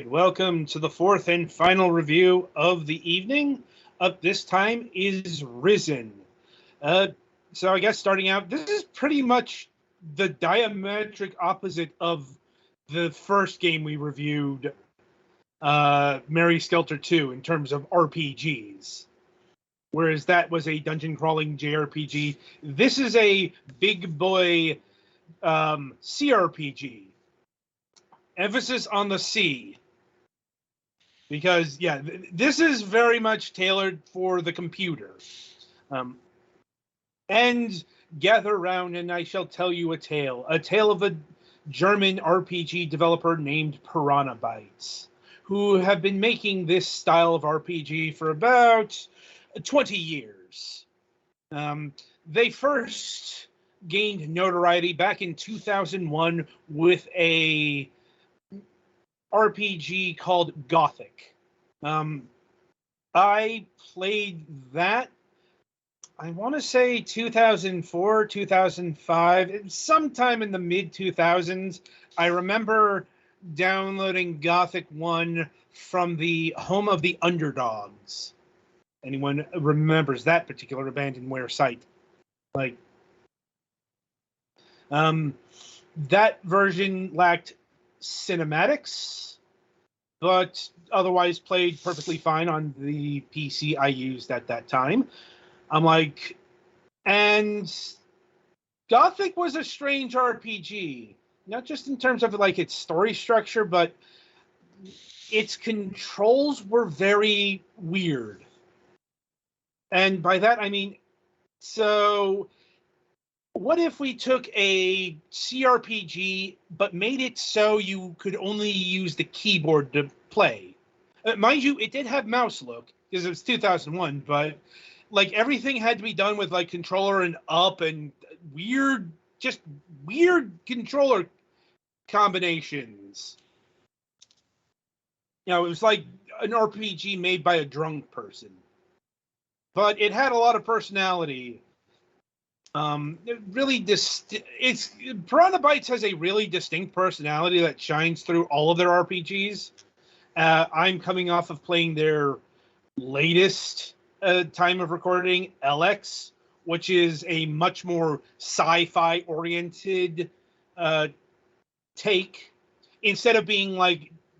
right, welcome to the fourth and final review of the evening. Up this time is Risen. Uh, so I guess starting out, this is pretty much the diametric opposite of the first game we reviewed, Mary Skelter 2, in terms of RPGs. Whereas that was a dungeon crawling JRPG. This is a big boy CRPG. Emphasis on the C. Because, yeah, this is very much tailored for the computer. And gather round and I shall tell you a tale of a German RPG developer named Piranha Bytes, who have been making this style of RPG for about 20 years. They first gained notoriety back in 2001 with a RPG called Gothic. I played that, I want to say 2004, 2005, sometime in the mid-2000s. I remember downloading Gothic 1 from the Home of the Underdogs. Anyone remembers that particular abandonware site? That version lacked cinematics, but otherwise played perfectly fine on the PC I used at that time. And Gothic was a strange RPG, not just in terms of its story structure, but its controls were very weird. And by that, I mean, so what if we took a CRPG, but made it so you could only use the keyboard to play? Mind you, it did have mouse look, because it was 2001, but everything had to be done with controller and up and weird controller combinations. It was like an RPG made by a drunk person. But it had a lot of personality. Piranha Bytes has a really distinct personality that shines through all of their RPGs. I'm coming off of playing their latest time of recording, LX, which is a much more sci-fi oriented take. Instead of being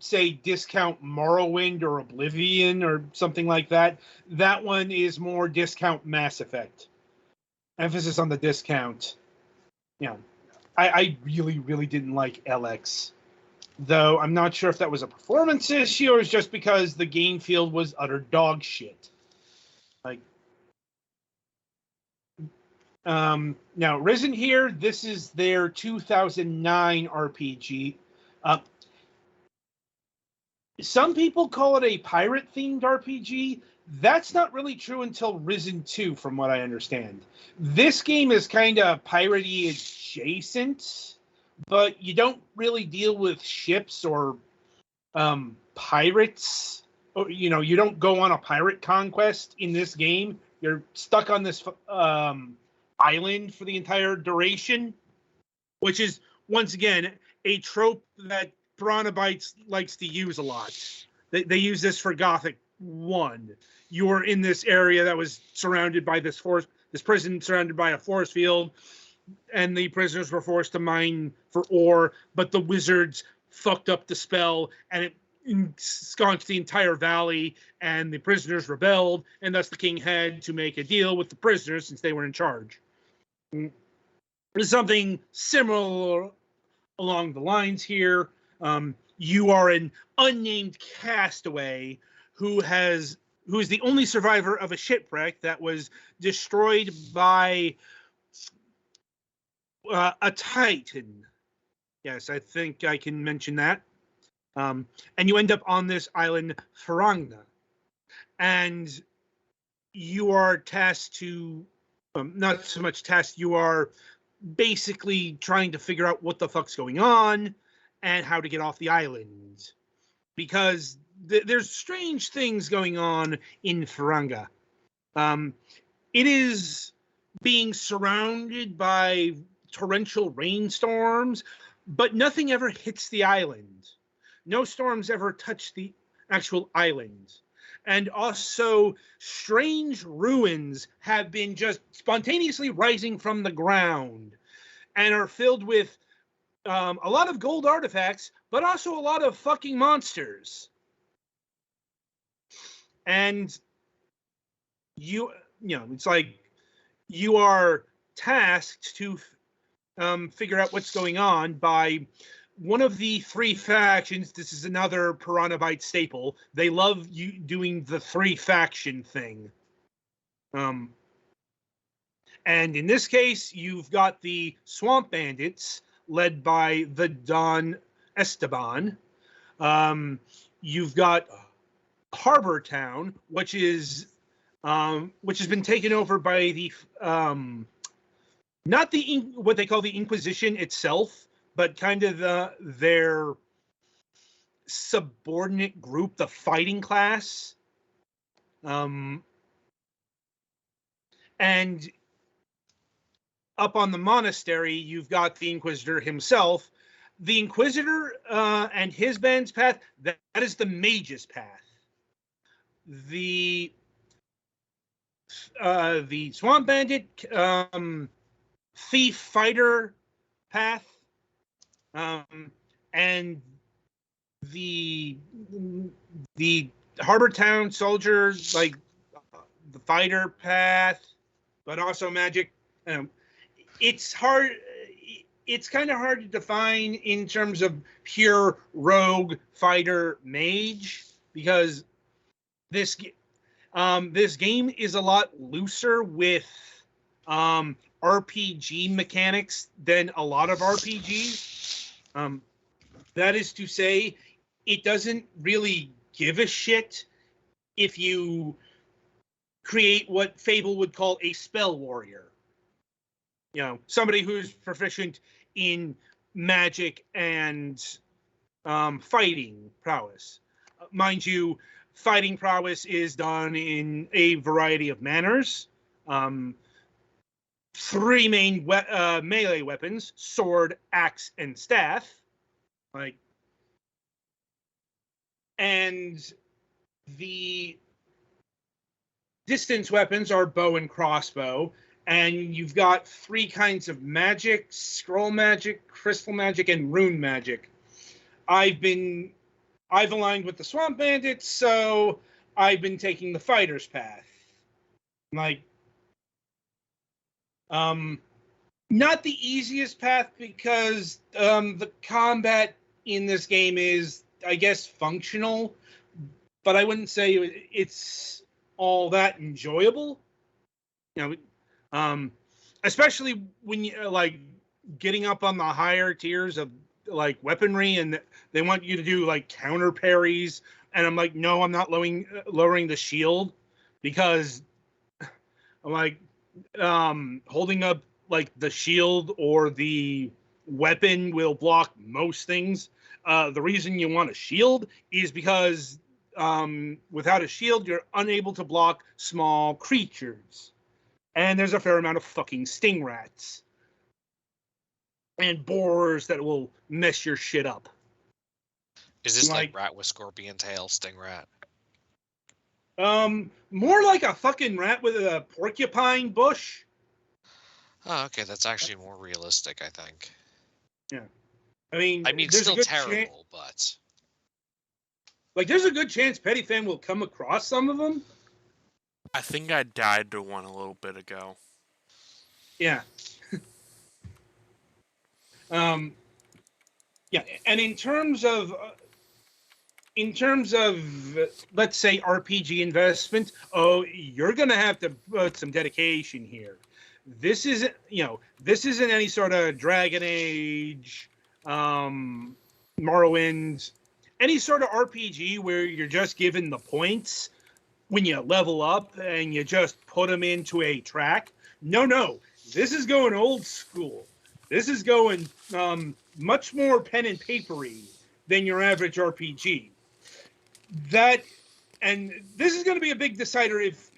say, discount Morrowind or Oblivion or something like that, that one is more discount Mass Effect. Emphasis on the discount. I really, really didn't like LX. Though I'm not sure if that was a performance issue or it's just because the game field was utter dog shit. Now, Risen here, this is their 2009 RPG. Some people call it a pirate-themed RPG. That's not really true until Risen 2, from what I understand. This game is kind of piratey adjacent, but you don't really deal with ships or pirates. Or, you don't go on a pirate conquest in this game. You're stuck on this island for the entire duration, which is, once again, a trope that Piranha Bytes likes to use a lot. They use this for Gothic 1. You were in this area that was surrounded by this prison surrounded by a forest field, and the prisoners were forced to mine for ore, but the wizards fucked up the spell, and it ensconced the entire valley, and the prisoners rebelled, and thus the king had to make a deal with the prisoners since they were in charge. There's something similar along the lines here. You are an unnamed castaway who is the only survivor of a shipwreck that was destroyed by a titan. Yes, I think I can mention that. And you end up on this island, Fragments. And you are tasked to, not so much tasked, you are basically trying to figure out what the fuck's going on and how to get off the island. Because there's strange things going on in Fragments. It is being surrounded by torrential rainstorms, but nothing ever hits the island. no storms ever touch the actual island. And also, strange ruins have been just spontaneously rising from the ground and are filled with a lot of gold artifacts, but also a lot of fucking monsters. And it's like you are tasked to figure out what's going on by one of the three factions. This is another Piranha Bytes staple. They love you doing the three faction thing. And in this case, you've got the Swamp Bandits, led by the Don Esteban. You've got Harbor Town, which has been taken over by the not the what they call the Inquisition itself, but kind of their subordinate group, the fighting class. And up on the monastery, you've got the Inquisitor himself. The Inquisitor and his band's path, that is the mage's path. The Swamp Bandit thief fighter path, and the Harbor Town soldier, like the fighter path, but also magic. It's hard. It's kind of hard to define in terms of pure rogue fighter mage, because this game is a lot looser with RPG mechanics than a lot of RPGs. That is to say, it doesn't really give a shit if you create what Fable would call a spell warrior. Somebody who's proficient in magic and fighting prowess. Mind you, fighting prowess is done in a variety of manners. Three main melee weapons: sword, axe, and staff. And the distance weapons are bow and crossbow. And you've got three kinds of magic: scroll magic, crystal magic, and rune magic. I've aligned with the Swamp Bandits, so I've been taking the fighter's path. Not the easiest path, because the combat in this game is, I guess, functional, but I wouldn't say it's all that enjoyable. Especially when you getting up on the higher tiers of weaponry, and they want you to do counter parries, and I'm like, no, I'm not lowering the shield, because I'm holding up the shield or the weapon will block most things. The reason you want a shield is because without a shield, you're unable to block small creatures. And there's a fair amount of fucking sting rats and borers that will mess your shit up. Is this like rat with scorpion tail, sting rat? More like a fucking rat with a porcupine bush. Oh, okay, that's actually more realistic, I think. Yeah. I mean, still terrible, but there's a good chance Petty Fan will come across some of them. I think I died to one a little bit ago. Yeah. Yeah, and in terms of let's say RPG investment, you're gonna have to put some dedication here. This isn't any sort of Dragon Age, Morrowind, any sort of RPG where you're just given the points when you level up and you just put them into a track. No, this is going old school. This is going much more pen and papery than your average RPG. And this is going to be a big decider if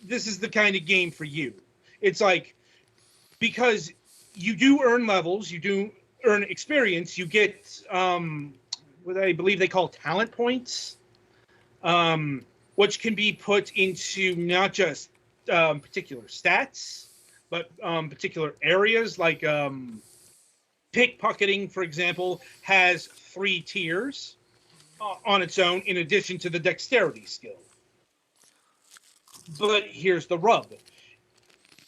this is the kind of game for you. It's because you do earn levels, you do earn experience, you get what I believe they call talent points, which can be put into not just particular stats, but particular areas. Like pickpocketing, for example, has 3 tiers on its own, in addition to the dexterity skill. But here's the rub.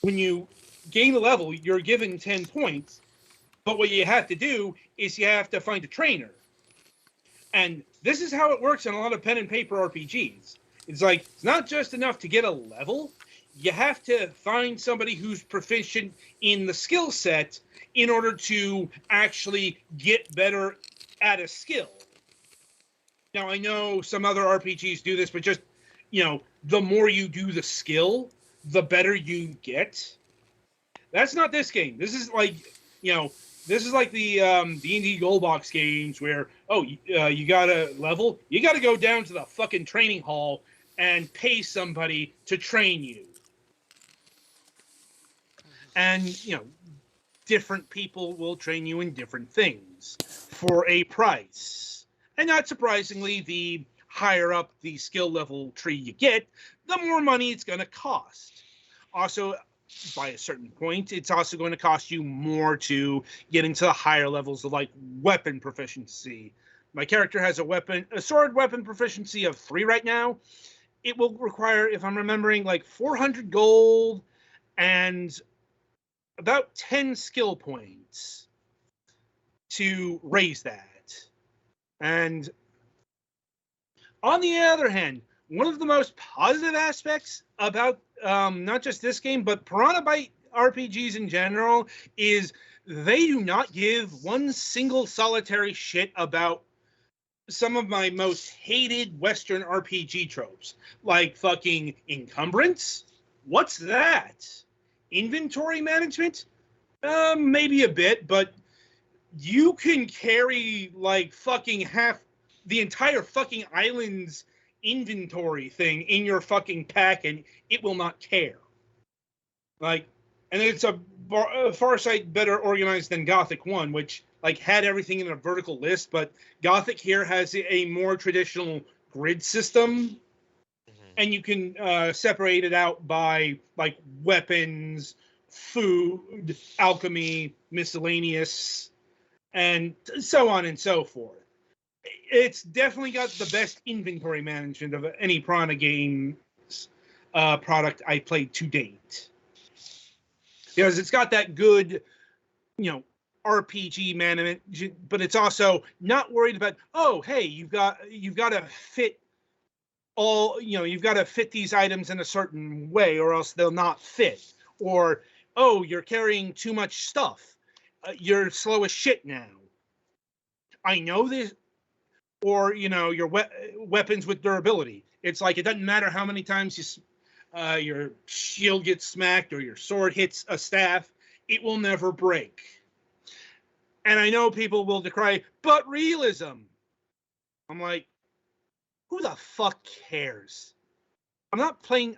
When you gain a level, you're given 10 points, but what you have to do is you have to find a trainer. And this is how it works in a lot of pen and paper RPGs. It's like, it's not just enough to get a level, you have to find somebody who's proficient in the skill set in order to actually get better at a skill. Now, I know some other RPGs do this, but just, the more you do the skill, the better you get. That's not this game. This is like, this is like the D&D Gold Box games where, you got a level, you got to go down to the fucking training hall and pay somebody to train you. And, different people will train you in different things for a price. And not surprisingly, the higher up the skill level tree you get, the more money it's going to cost. Also, by a certain point, it's also going to cost you more to get into the higher levels of, like, weapon proficiency. My character has a sword weapon proficiency of 3 right now. It will require, if I'm remembering, like 400 gold and about 10 skill points to raise that. And on the other hand, one of the most positive aspects about not just this game, but Piranha Byte RPGs in general, is they do not give one single solitary shit about some of my most hated Western RPG tropes, like fucking encumbrance. What's that? Inventory management? Maybe a bit, but you can carry like fucking half the entire fucking island's inventory thing in your fucking pack and it will not care. Like, and it's a far sight better organized than Gothic 1, which like had everything in a vertical list, but Gothic here has a more traditional grid system, and you can separate it out by like weapons, food, alchemy, miscellaneous, and so on and so forth. It's definitely got the best inventory management of any Piranha Games product I played to date. Because it's got that good, RPG management, but it's also not worried about, oh, hey, you've got to fit all, you've got to fit these items in a certain way or else they'll not fit. Or, oh, you're carrying too much stuff. You're slow as shit now. I know this. Or, your weapons with durability. It's like, it doesn't matter how many times your shield gets smacked or your sword hits a staff, it will never break. And I know people will decry, but realism. I'm like, who the fuck cares? I'm not playing...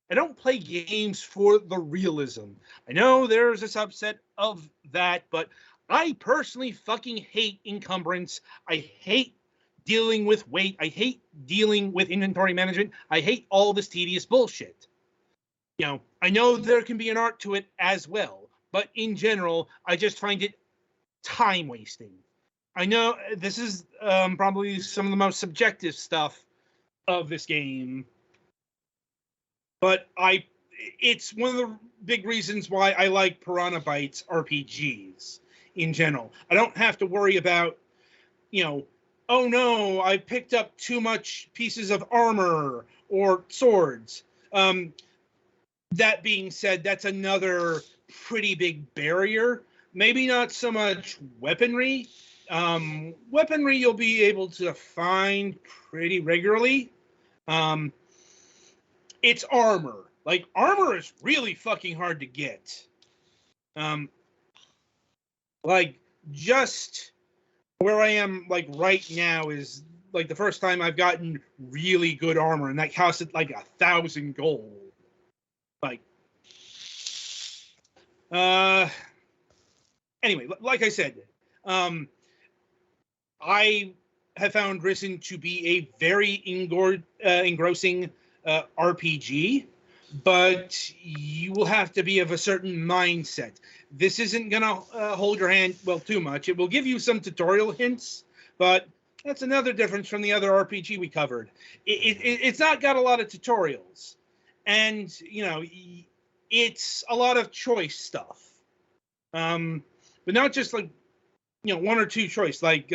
I don't play games for the realism. I know there's a subset of that, but I personally fucking hate encumbrance. I hate dealing with weight. I hate dealing with inventory management. I hate all this tedious bullshit. I know there can be an art to it as well, but in general, I just find it time wasting. I know this is probably some of the most subjective stuff of this game, but it's one of the big reasons why I like Piranha Bytes RPGs in general. I don't have to worry about, oh no, I picked up too much pieces of armor or swords. That being said, that's another pretty big barrier. Maybe not so much weaponry. Weaponry you'll be able to find pretty regularly. It's armor. Like, armor is really fucking hard to get. Like, just where I am, like, right now is, like, the first time I've gotten really good armor, and that costed, like, 1,000 gold. Like, anyway, like I said, I have found Risen to be a very engrossing RPG, but you will have to be of a certain mindset. This isn't going to hold your hand, well, too much. It will give you some tutorial hints, but that's another difference from the other RPG we covered. It's not got a lot of tutorials. And, it's a lot of choice stuff. But not just like, one or two choice. Like,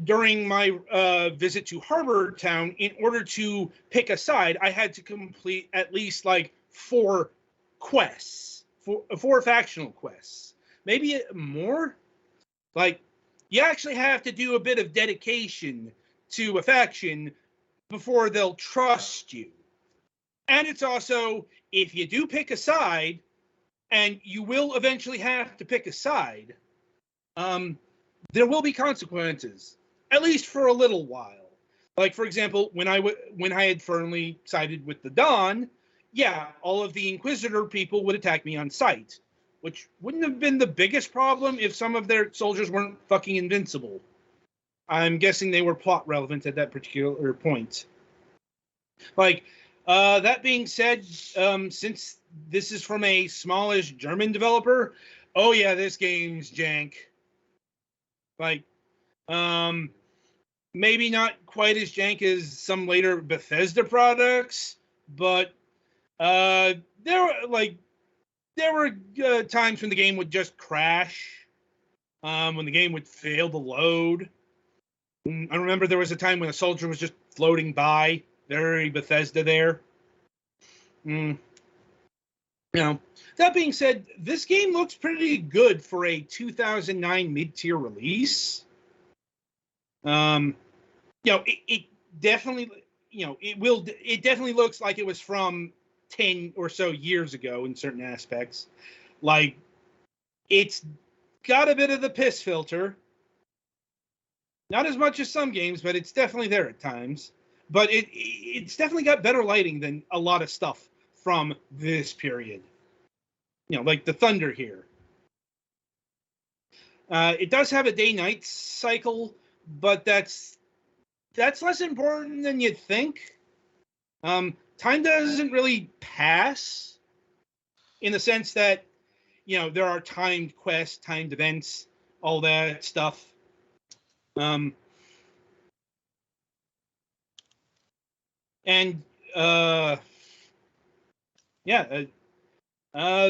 during my visit to Harbor Town, in order to pick a side, I had to complete at least like 4 quests, four factional quests, maybe more. Like, you actually have to do a bit of dedication to a faction before they'll trust you. And it's also, if you do pick a side, and you will eventually have to pick a side, there will be consequences, at least for a little while. Like, for example, when I had firmly sided with the Dawn, yeah, all of the Inquisitor people would attack me on sight, which wouldn't have been the biggest problem if some of their soldiers weren't fucking invincible. I'm guessing they were plot relevant at that particular point. Like, that being said, since this is from a smallish German developer, oh yeah, this game's jank. Like, maybe not quite as jank as some later Bethesda products, but there were times when the game would just crash, when the game would fail to load. I remember there was a time when a soldier was just floating by, very Bethesda there. That being said, this game looks pretty good for a 2009 mid-tier release. It definitely, it definitely looks like it was from 10 or so years ago in certain aspects. Like, it's got a bit of the piss filter. Not as much as some games, but it's definitely there at times. But it's definitely got better lighting than a lot of stuff from this period. Like the Thunder here. It does have a day-night cycle, but that's less important than you'd think. Time doesn't really pass in the sense that, there are timed quests, timed events, all that stuff.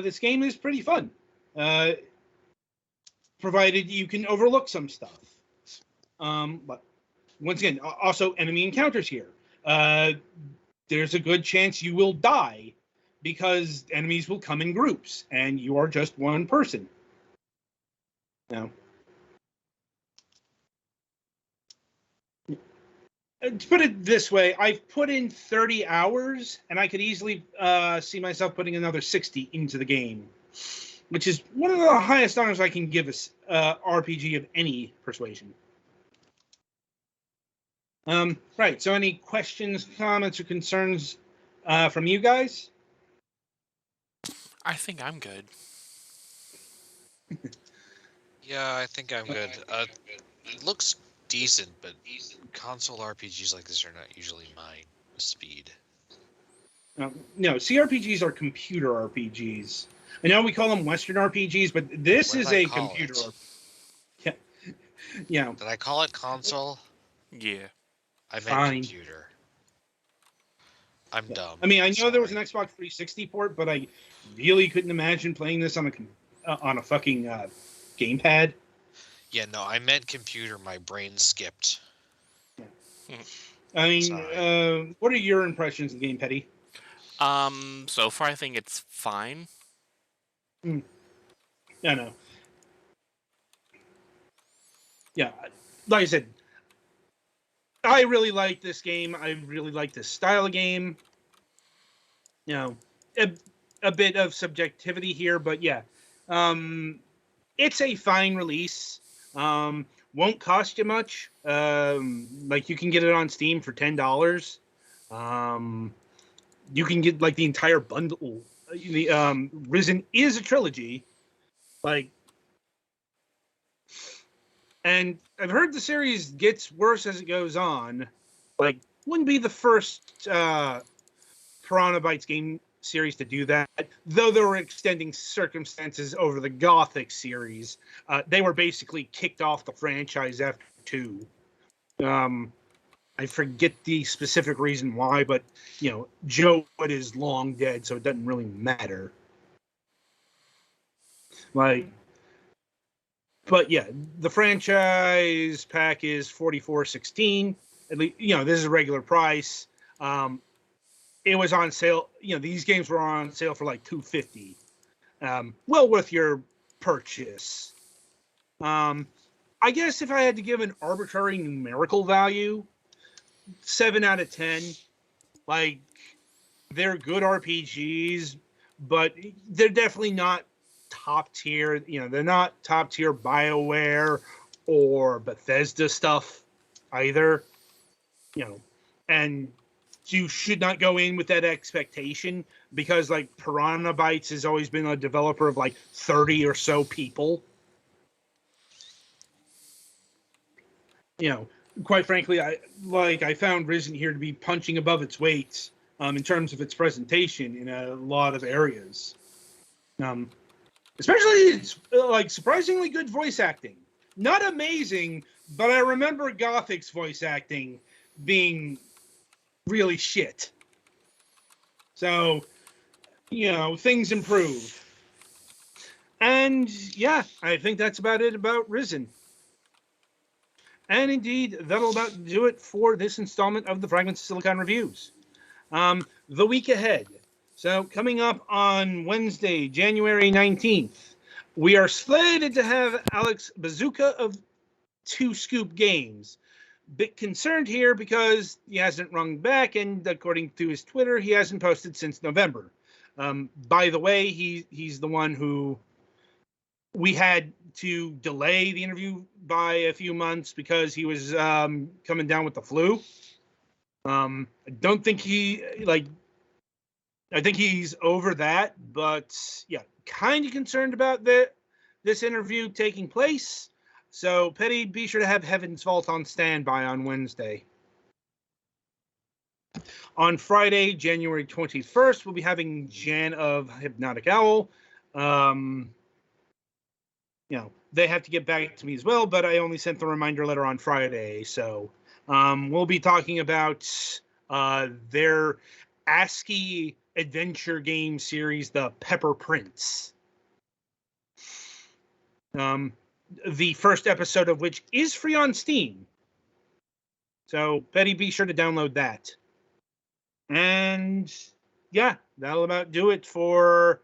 This game is pretty fun, provided you can overlook some stuff. But once again, also enemy encounters here. There's a good chance you will die because enemies will come in groups and you are just one person. Now, to put it this way, I've put in 30 hours, and I could easily see myself putting another 60 into the game, which is one of the highest honors I can give a RPG of any persuasion. Right, so any questions, comments, or concerns from you guys? I think I'm good. Yeah, I think I'm good. It looks decent, but console RPGs like this are not usually my speed. No, CRPGs are computer RPGs. I know we call them Western RPGs, but this is a computer RPG. Yeah. Did I call it console? Yeah. I meant computer. I'm dumb. I mean, I know there was an Xbox 360 port, but I really couldn't imagine playing this on a fucking gamepad. Yeah, no, I meant computer. My brain skipped. Yeah. I mean, what are your impressions of the game, Petty? So far I think it's fine. Yeah, no. Yeah, like I said, I really like this game. I really like this style of game. A bit of subjectivity here, but yeah. It's a fine release. Won't cost you much. Like, you can get it on Steam for $10. You can get like the entire bundle. The Risen is a trilogy. Like, And I've heard the series gets worse as it goes on. Like, wouldn't be the first Piranha Bytes game series to do that, though there were extending circumstances over the Gothic series. They were basically kicked off the franchise after 2. I forget the specific reason why, but, Joe Wood is long dead, so it doesn't really matter. Like, but yeah, the franchise pack is $44.16. At least, this is a regular price. It was on sale. These games were on sale for like $250. Well worth your purchase. I guess if I had to give an arbitrary numerical value, 7 out of 10. Like, they're good RPGs, but they're definitely not top tier. They're not top tier BioWare or Bethesda stuff either. And you should not go in with that expectation, because like Piranha Bytes has always been a developer of like 30 or so people. Quite frankly, I found Risen here to be punching above its weight in terms of its presentation in a lot of areas. Especially it's like surprisingly good voice acting. Not amazing, but I remember Gothic's voice acting being really shit. So, things improve. And yeah, I think that's about it about Risen. And indeed, that'll about do it for this installment of the Fragments of Silicon Reviews. The week ahead. So coming up on Wednesday, January 19th, we are slated to have Alex Bazooka of Two Scoop Games. Bit concerned here because he hasn't rung back, and according to his Twitter, he hasn't posted since November. By the way, he's the one who we had to delay the interview by a few months because he was coming down with the flu. I don't think I think he's over that, but yeah, kind of concerned about this interview taking place. So, Petty, be sure to have Heaven's Vault on standby on Wednesday. On Friday, January 21st, we'll be having Jan of Hypnotic Owl. They have to get back to me as well, but I only sent the reminder letter on Friday. So we'll be talking about their ASCII adventure game series, the Pepper Prince. The first episode of which is free on Steam. So, Betty, be sure to download that. And yeah, that'll about do it for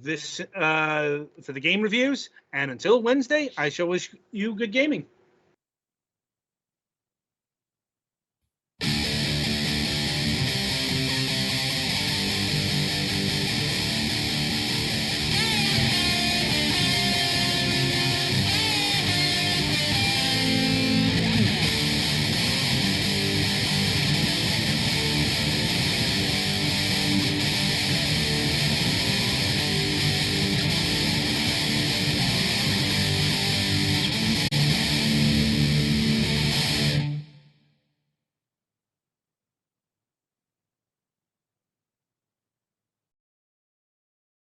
this for the game reviews. And until Wednesday, I shall wish you good gaming.